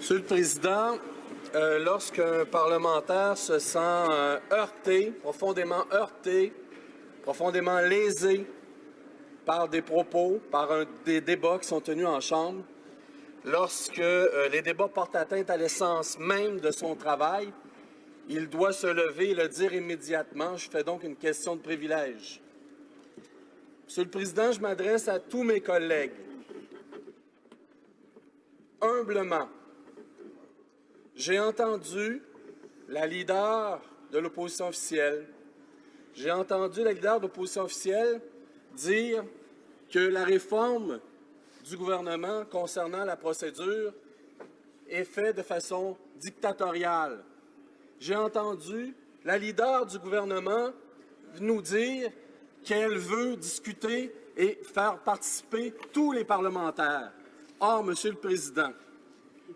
Monsieur le Président, lorsqu'un parlementaire se sent profondément lésé par des propos, par des débats qui sont tenus en Chambre, lorsque les débats portent atteinte à l'essence même de son travail, il doit se lever et le dire immédiatement. Je fais donc une question de privilège. Monsieur le Président, je m'adresse à tous mes collègues. Humblement, j'ai entendu la leader de l'opposition officielle, dire que la réforme du gouvernement concernant la procédure est faite de façon dictatoriale. J'ai entendu la leader du gouvernement nous dire qu'elle veut discuter et faire participer tous les parlementaires. Or, Monsieur le Président,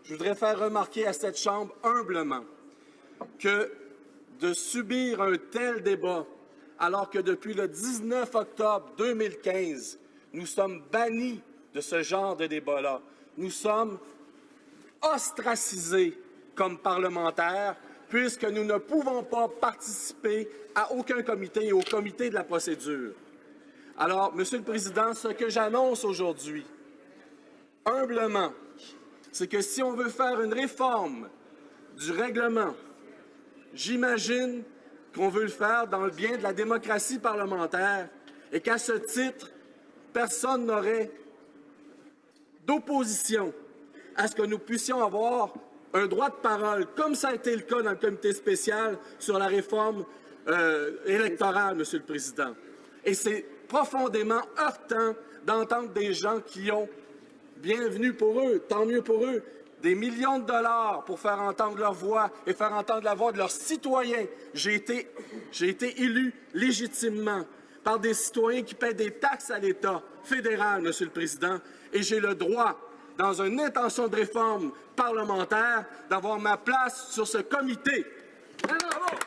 je voudrais faire remarquer à cette Chambre humblement que de subir un tel débat, alors que depuis le 19 octobre 2015, nous sommes bannis de ce genre de débat-là. Nous sommes ostracisés comme parlementaires, puisque nous ne pouvons pas participer à aucun comité et au comité de la procédure. Alors, Monsieur le Président, ce que j'annonce aujourd'hui, humblement, c'est que si on veut faire une réforme du règlement, j'imagine qu'on veut le faire dans le bien de la démocratie parlementaire et qu'à ce titre, personne n'aurait d'opposition à ce que nous puissions avoir un droit de parole, comme ça a été le cas dans le comité spécial sur la réforme électorale, Monsieur le Président. Et c'est profondément heurtant d'entendre des gens qui ont, bienvenue pour eux, tant mieux pour eux, des millions de dollars pour faire entendre leur voix et faire entendre la voix de leurs citoyens. J'ai été élu légitimement par des citoyens qui paient des taxes à l'État fédéral, Monsieur le Président, et j'ai le droit, dans une intention de réforme parlementaire, d'avoir ma place sur ce comité. Bravo!